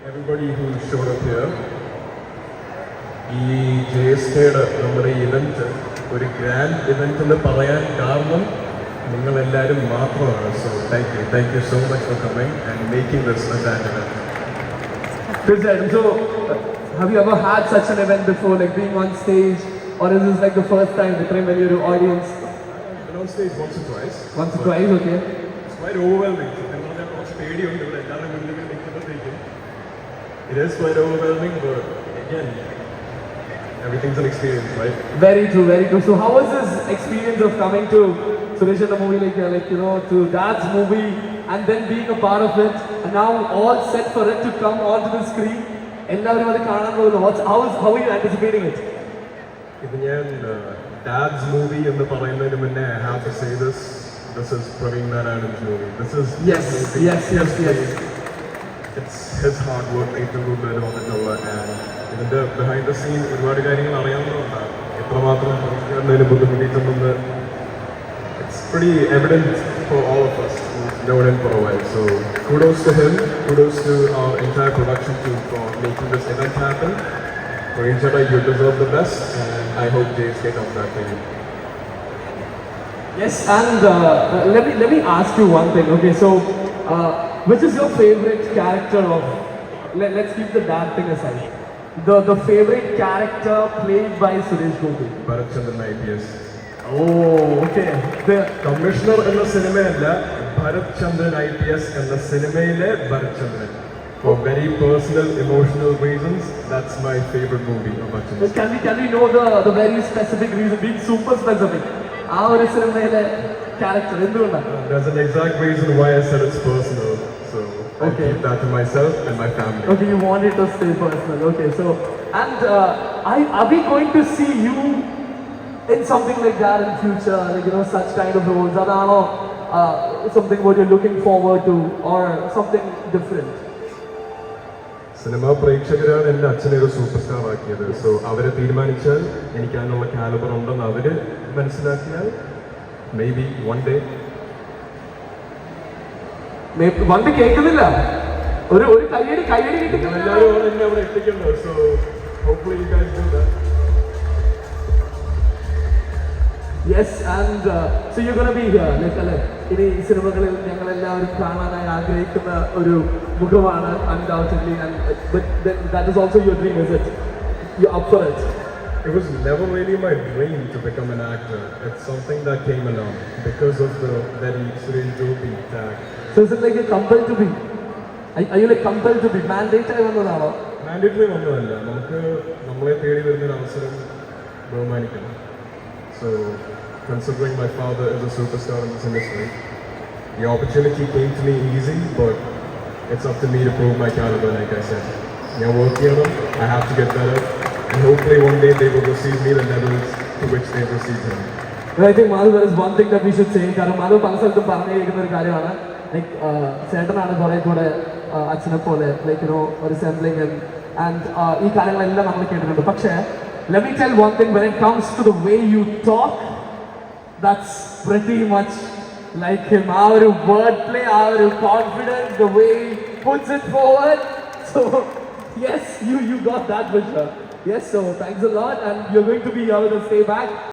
everybody who showed up here. ഈ JSKയുടെ നമ്മുടെ event ഒരു ഗ്രാൻഡ് ഇവൻറ്റ് എന്ന് പറയാൻ കാരണം നിങ്ങളെല്ലാവരും മാത്രമാണ്. So thank you so much for coming and making this A grand event. Good. So, have you ever had such an event before, like being on stage, or is this like the first time Vikram when you're an audience? I've been on stage once or twice. Once or twice, okay. It's quite overwhelming. ഞാൻ കുറച്ച് പേടിയുണ്ട് ഇവിടെ എല്ലാവരും മുന്നിൽ നിൽക്കുമ്പോഴത്തേക്കും. It is quite overwhelming, but again, everything's an experience, right? Very true. So, how was this experience of coming to Suresh in the movie, like you know, to Dad's movie, and then being a part of it, and now all set for it to come onto the screen? എല്ലാവരും അത് കാണാൻ പോകുന്നു. How are you anticipating it? ഇത് ഞാൻ dads movie എന്ന് പറയുന്നതിന് മുന്നേ I have to say this is Praveen Narayan's movie. This is Yes. It's his hard work ഏറ്റവും കൂടുതൽ വന്നിട്ടുള്ള, and ഇതിന്റെ ബിഹൈൻഡ് ദ സീൻ ഒരുപാട് കാര്യങ്ങൾ അറിയാവുന്നതുകൊണ്ടാണ് എത്രമാത്രം പ്രവർത്തിക്കുന്നതിന് ബുദ്ധിമുട്ടിയിട്ടുണ്ടെന്ന്. It's pretty evident for all of us who've known him for a while. So kudos to him, kudos to our entire production team for making this event happen. Praveen Chetta, you deserve the best, and I hope JSK comes back for you. Yes, and let me ask you one thing. Okay, so which is your favorite character of? Let's keep the dad thing aside. The favorite character played by Suresh Gopi. Bharat Chandran IPS. Oh, okay. Commissioner എന്ന സിനിമയല്ല, ഭരത് ചന്ദ്രൻ IPS എന്ന സിനിമയിലെ ഭരത് ചന്ദ്രൻ. For very personal, emotional reasons, that's my favorite movie of Bachchan. Can we know the very specific reason, being super specific? ആ ഒരു സിനിമയിലെ character എന്തുകൊണ്ടാണ്? There's an exact reason why I said it's personal, so I keep that to myself and my family. Okay, you want it to stay personal. Okay, so and are we going to see you in something like that in future, like you know, such kind of roles? Adano something what you're looking forward to, or something different? Cinema പ്രേക്ഷകരാണ് എൻ്റെ അച്ഛനെ ഒരു super star ആക്കിയത്. So അവരെ തീരുമാനിച്ചാൽ എനിക്ക് അതിനുള്ള calibre ഉണ്ടെന്ന് അവർ മനസ്സിലാക്കിയാൽ മേ ബി വൺ ഡേ കേൾക്കുന്നില്ല, ഒരു കയ്യടി എല്ലാവരും എന്നെ അവിടെ എത്തിക്കുന്നത്. So hopefully you guys do that. Yes, and so you're going to be here, like ഇനി സിനിമകളിൽ ഞങ്ങൾ എല്ലാവരും കാണാനായി ആഗ്രഹിക്കുന്ന ഒരു മുഖമാണ് undoubtedly, and but that is also your dream, is it? You're up for it? It was never really my dream to become an actor. It's something that came along because of the very Suresh Gopi tag. So is it like you're compelled to be? Are you like compelled to be? Mandatory വന്നതാണോ? Mandatory വന്നതല്ല, നമുക്ക് നമ്മളെ തേടി വരുന്നൊരു അവസരം ബഹുമാനിക്കണം. So considering my father is a superstar in this industry, the opportunity came to me easy, but it's up to me to prove my caliber, like I said. I'm working on it, I have to get better, and hopefully one day they will receive me the levels to which they've received him. I think Madhu, there is one thing that we should say, കാരണം Madhu പല സ്ഥലത്തും പറഞ്ഞിരിക്കുന്ന ഒരു കാര്യമാണ്, like ചേട്ടനാണ് കുറെ കൂടെ അച്ഛനെ പോലെ, like you know, resembling him, and ഈ കാര്യങ്ങളെല്ലാം നമ്മൾ കേട്ടിട്ടുണ്ട്. പക്ഷേ let me tell one thing, when it comes to the way you talk, that's pretty much like him. Our wordplay, our confidence, the way he puts it forward. So yes, you got that, Vishwa. Yes, so thanks a lot, and you're going to be able to stay back.